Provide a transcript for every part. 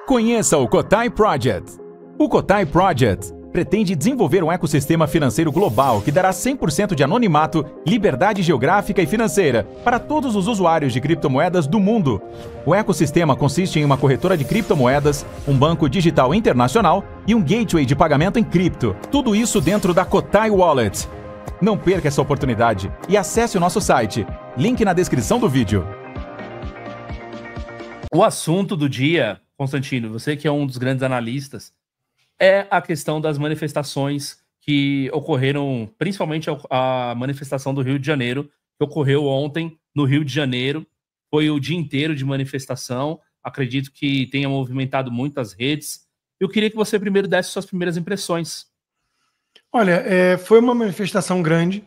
Conheça o Cotai Project. O Cotai Project pretende desenvolver um ecossistema financeiro global que dará 100% de anonimato, liberdade geográfica e financeira para todos os usuários de criptomoedas do mundo. O ecossistema consiste em uma corretora de criptomoedas, um banco digital internacional e um gateway de pagamento em cripto. Tudo isso dentro da Cotai Wallet. Não perca essa oportunidade e acesse o nosso site. Link na descrição do vídeo. O assunto do dia, Constantino, você que é um dos grandes analistas, é a questão das manifestações que ocorreram, principalmente a manifestação do Rio de Janeiro, que ocorreu ontem no Rio de Janeiro. Foi o dia inteiro de manifestação, acredito que tenha movimentado muitas redes. Eu queria que você primeiro desse suas primeiras impressões. Olha, foi uma manifestação grande,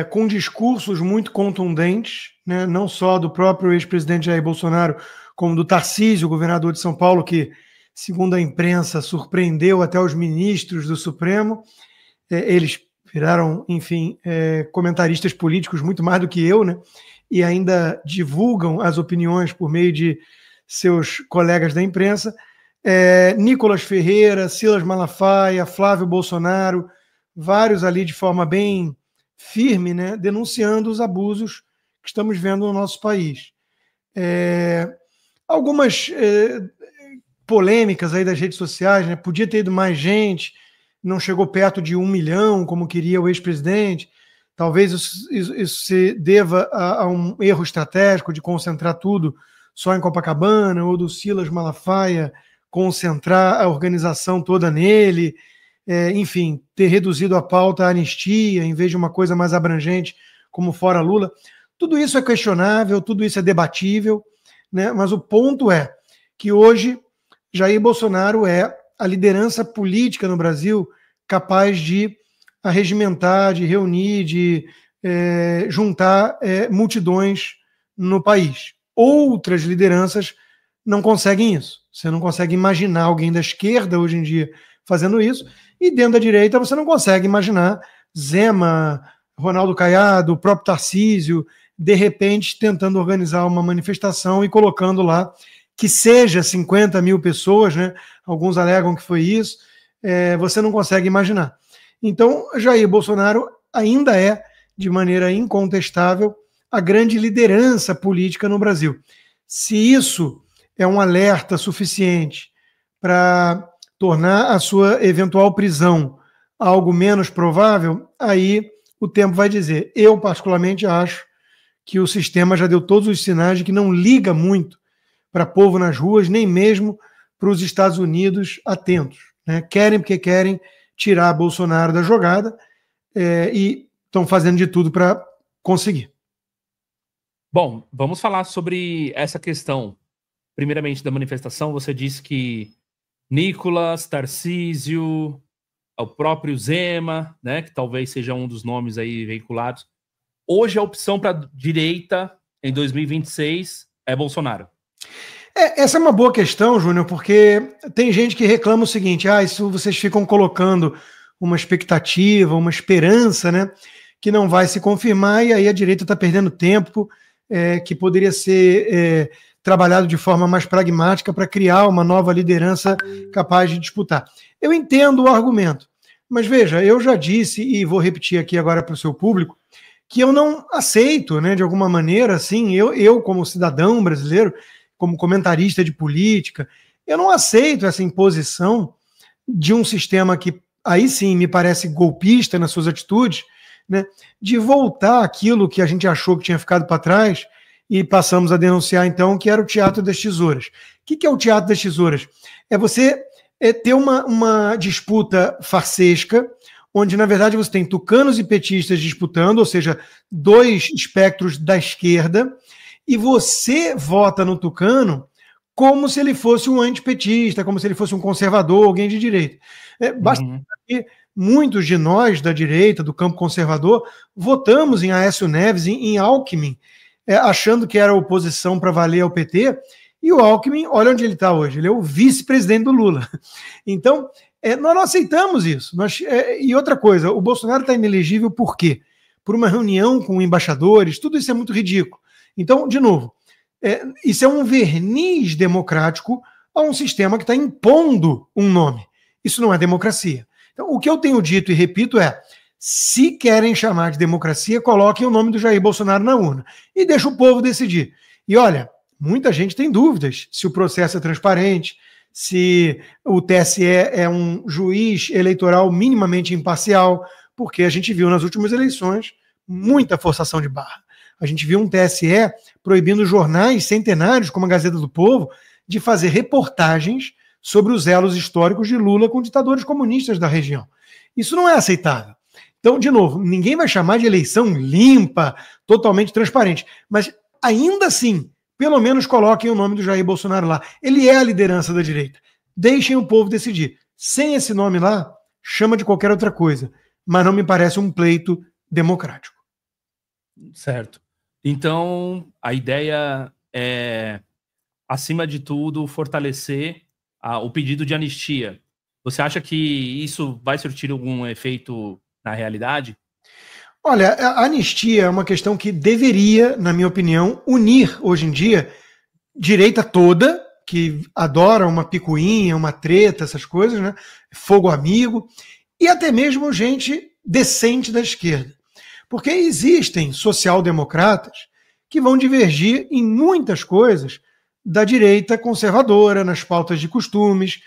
com discursos muito contundentes, né, não só do próprio ex-presidente Jair Bolsonaro, como do Tarcísio, governador de São Paulo, que, segundo a imprensa, surpreendeu até os ministros do Supremo. Eles viraram, enfim, comentaristas políticos muito mais do que eu, né? E ainda divulgam as opiniões por meio de seus colegas da imprensa. Nicolas Ferreira, Silas Malafaia, Flávio Bolsonaro, vários ali de forma bem firme, né? Denunciando os abusos que estamos vendo no nosso país. Algumas polêmicas aí das redes sociais, né? Podia ter ido mais gente, não chegou perto de 1 milhão, como queria o ex-presidente. Talvez isso se deva a um erro estratégico de concentrar tudo só em Copacabana, ou do Silas Malafaia concentrar a organização toda nele, enfim, ter reduzido a pauta à anistia, em vez de uma coisa mais abrangente, como fora Lula. Tudo isso é questionável, tudo isso é debatível, né? Mas o ponto é que hoje Jair Bolsonaro é a liderança política no Brasil capaz de arregimentar, de reunir, de juntar multidões no país. Outras lideranças não conseguem isso. Você não consegue imaginar alguém da esquerda hoje em dia fazendo isso, e dentro da direita você não consegue imaginar Zema, Ronaldo Caiado, o próprio Tarcísio, de repente tentando organizar uma manifestação e colocando lá que seja 50 mil pessoas, né? Alguns alegam que foi isso, você não consegue imaginar. Então, Jair Bolsonaro ainda é, de maneira incontestável, a grande liderança política no Brasil. Se isso é um alerta suficiente para tornar a sua eventual prisão algo menos provável, aí o tempo vai dizer. Eu, particularmente, acho que o sistema já deu todos os sinais de que não liga muito para povo nas ruas, nem mesmo para os Estados Unidos atentos, né? Querem porque querem tirar Bolsonaro da jogada e estão fazendo de tudo para conseguir. Bom, vamos falar sobre essa questão. Primeiramente, da manifestação, você disse que Nicolas, Tarcísio, o próprio Zema, né, que talvez seja um dos nomes aí veiculados. Hoje a opção para a direita em 2026 é Bolsonaro. Essa é uma boa questão, Júnior, porque tem gente que reclama o seguinte: isso vocês ficam colocando uma expectativa, uma esperança, né, que não vai se confirmar, e aí a direita está perdendo tempo que poderia ser trabalhado de forma mais pragmática para criar uma nova liderança capaz de disputar. Eu entendo o argumento, mas veja, eu já disse, e vou repetir aqui agora para o seu público, que eu não aceito, né, de alguma maneira, assim, eu como cidadão brasileiro, como comentarista de política, eu não aceito essa imposição de um sistema que, aí sim, me parece golpista nas suas atitudes, né, de voltar aquilo que a gente achou que tinha ficado para trás e passamos a denunciar, então, que era o teatro das tesouras. O que é o teatro das tesouras? É você ter uma disputa farsesca, onde, na verdade, você tem tucanos e petistas disputando, ou seja, dois espectros da esquerda, e você vota no tucano como se ele fosse um antipetista, como se ele fosse um conservador, alguém de direita. Basta que muitos de nós da direita, do campo conservador, votamos em Aécio Neves, em Alckmin, achando que era oposição para valer ao PT, e o Alckmin, olha onde ele está hoje, ele é o vice-presidente do Lula. Então, nós não aceitamos isso. E outra coisa, o Bolsonaro está inelegível por quê? Por uma reunião com embaixadores, tudo isso é muito ridículo. Então, de novo, isso é um verniz democrático a um sistema que está impondo um nome. Isso não é democracia. Então, o que eu tenho dito e repito é, se querem chamar de democracia, coloquem o nome do Jair Bolsonaro na urna e deixa o povo decidir. E olha, muita gente tem dúvidas se o processo é transparente, se o TSE é um juiz eleitoral minimamente imparcial, porque a gente viu nas últimas eleições muita forçação de barra. A gente viu um TSE proibindo jornais centenários, como a Gazeta do Povo, de fazer reportagens sobre os elos históricos de Lula com ditadores comunistas da região. Isso não é aceitável. Então, de novo, ninguém vai chamar de eleição limpa, totalmente transparente, mas ainda assim, pelo menos coloquem o nome do Jair Bolsonaro lá. Ele é a liderança da direita. Deixem o povo decidir. Sem esse nome lá, chama de qualquer outra coisa, mas não me parece um pleito democrático. Certo. Então, a ideia é, acima de tudo, fortalecer o pedido de anistia. Você acha que isso vai surtir algum efeito na realidade? Olha, a anistia é uma questão que deveria, na minha opinião, unir hoje em dia direita toda, que adora uma picuinha, uma treta, essas coisas, né? Fogo amigo, e até mesmo gente decente da esquerda. Porque existem social-democratas que vão divergir em muitas coisas da direita conservadora, nas pautas de costumes,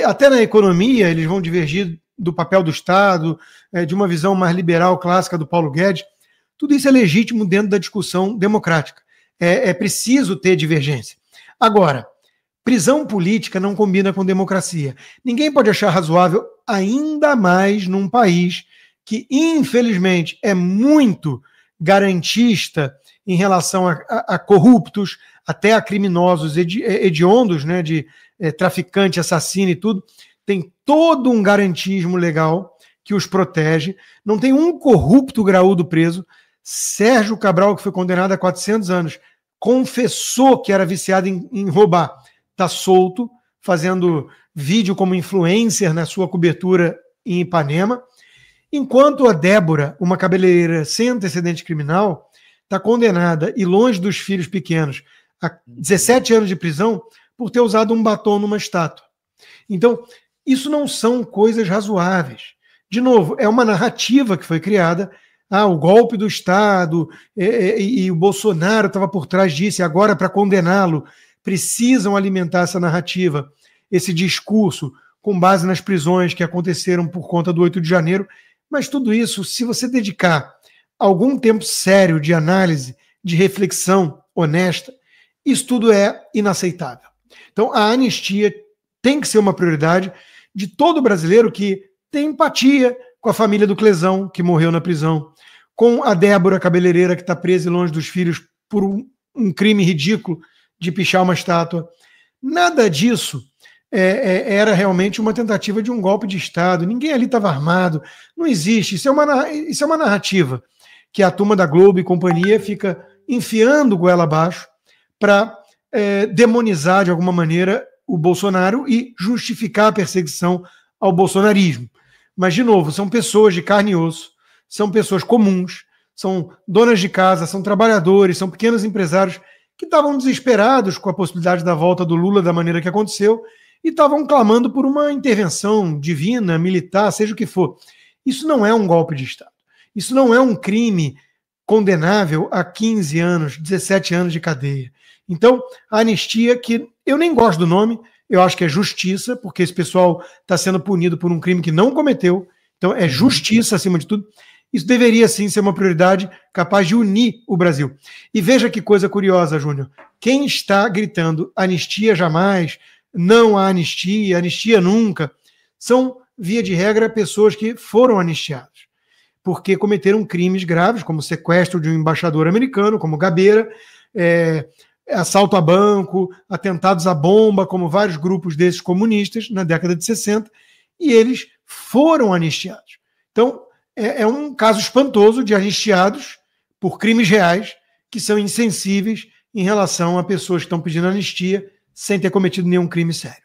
até na economia eles vão divergir do papel do Estado, de uma visão mais liberal clássica do Paulo Guedes. Tudo isso é legítimo dentro da discussão democrática. É preciso ter divergência. Agora, prisão política não combina com democracia. Ninguém pode achar razoável, ainda mais num país que, infelizmente, é muito garantista em relação a corruptos, até a criminosos hediondos, né, de traficante, assassino e tudo. Tem todo um garantismo legal que os protege. Não tem um corrupto graúdo preso. Sérgio Cabral, que foi condenado a 400 anos, confessou que era viciado em roubar. Está solto, fazendo vídeo como influencer na sua cobertura em Ipanema. Enquanto a Débora, uma cabeleireira sem antecedente criminal, está condenada e longe dos filhos pequenos a 17 anos de prisão por ter usado um batom numa estátua. Então, isso não são coisas razoáveis. De novo, é uma narrativa que foi criada. O golpe do Estado e o Bolsonaro estava por trás disso, e agora, para condená-lo, precisam alimentar essa narrativa, esse discurso, com base nas prisões que aconteceram por conta do 8 de janeiro. Mas tudo isso, se você dedicar algum tempo sério de análise, de reflexão honesta, isso tudo é inaceitável. Então, a anistia tem que ser uma prioridade de todo brasileiro que tem empatia com a família do Clesão, que morreu na prisão, com a Débora cabeleireira, que está presa e longe dos filhos por um crime ridículo de pichar uma estátua. Nada disso era realmente uma tentativa de um golpe de Estado. Ninguém ali estava armado. Não existe. Isso é uma narrativa que a turma da Globo e companhia fica enfiando goela abaixo para demonizar de alguma maneira o Bolsonaro e justificar a perseguição ao bolsonarismo. Mas, de novo, são pessoas de carne e osso, são pessoas comuns, são donas de casa, são trabalhadores, são pequenos empresários que estavam desesperados com a possibilidade da volta do Lula da maneira que aconteceu e estavam clamando por uma intervenção divina, militar, seja o que for. Isso não é um golpe de Estado. Isso não é um crime condenável a 15 anos, 17 anos de cadeia. Então, a anistia, que eu nem gosto do nome, eu acho que é justiça, porque esse pessoal está sendo punido por um crime que não cometeu. Então, é justiça acima de tudo. Isso deveria, sim, ser uma prioridade capaz de unir o Brasil. E veja que coisa curiosa, Júnior. Quem está gritando anistia jamais, não há anistia nunca, são, via de regra, pessoas que foram anistiadas, porque cometeram crimes graves, como sequestro de um embaixador americano, como Gabeira, assalto a banco, atentados à bomba, como vários grupos desses comunistas na década de 60, e eles foram anistiados. Então, é um caso espantoso de anistiados por crimes reais que são insensíveis em relação a pessoas que estão pedindo anistia sem ter cometido nenhum crime sério.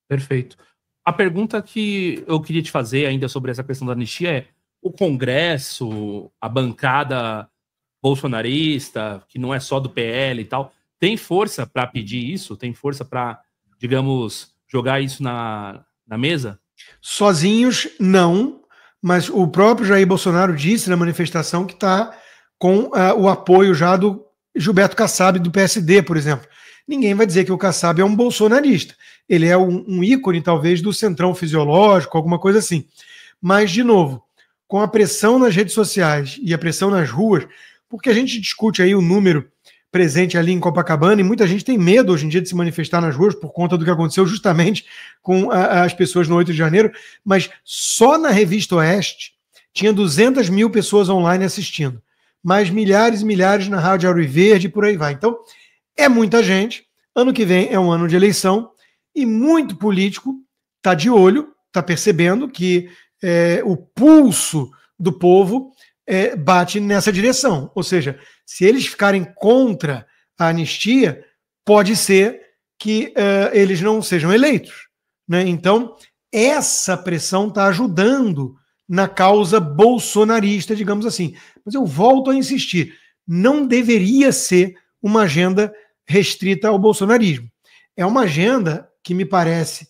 Perfeito. A pergunta que eu queria te fazer ainda sobre essa questão da anistia é: o Congresso, a bancada bolsonarista, que não é só do PL e tal, tem força para pedir isso? Tem força para digamos, jogar isso na mesa? Sozinhos, não, mas o próprio Jair Bolsonaro disse na manifestação que está com o apoio já do Gilberto Kassab, do PSD, por exemplo. Ninguém vai dizer que o Kassab é um bolsonarista. Ele é um ícone, talvez, do centrão fisiológico, alguma coisa assim. Mas, de novo, com a pressão nas redes sociais e a pressão nas ruas, porque a gente discute aí o número presente ali em Copacabana e muita gente tem medo hoje em dia de se manifestar nas ruas por conta do que aconteceu justamente com as pessoas no 8 de janeiro, mas só na Revista Oeste tinha 200 mil pessoas online assistindo, mais milhares e milhares na Rádio Ouro Verde e por aí vai. Então, é muita gente. Ano que vem é um ano de eleição e muito político está de olho, está percebendo que o pulso do povo bate nessa direção. Ou seja, se eles ficarem contra a anistia, pode ser que eles não sejam eleitos, né? Então, essa pressão está ajudando na causa bolsonarista, digamos assim. Mas eu volto a insistir, não deveria ser uma agenda restrita ao bolsonarismo. É uma agenda que me parece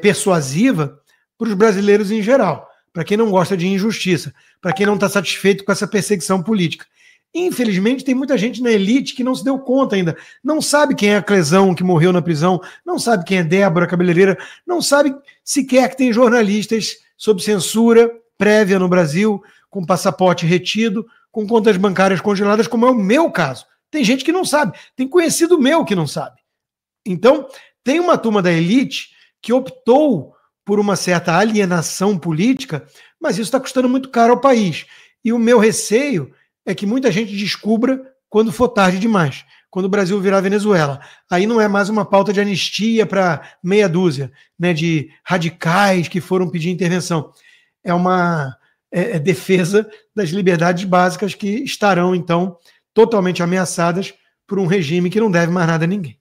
persuasiva para os brasileiros em geral, para quem não gosta de injustiça, para quem não está satisfeito com essa perseguição política. Infelizmente, tem muita gente na elite que não se deu conta ainda, não sabe quem é a Clesão que morreu na prisão, não sabe quem é Débora Cabeleireira, não sabe sequer que tem jornalistas sob censura prévia no Brasil, com passaporte retido, com contas bancárias congeladas, como é o meu caso. Tem gente que não sabe, tem conhecido meu que não sabe. Então, tem uma turma da elite que optou por uma certa alienação política, mas isso está custando muito caro ao país. E o meu receio é que muita gente descubra quando for tarde demais, quando o Brasil virar Venezuela. Aí não é mais uma pauta de anistia para meia dúzia, né, de radicais que foram pedir intervenção. É uma defesa das liberdades básicas que estarão, então, totalmente ameaçadas por um regime que não deve mais nada a ninguém.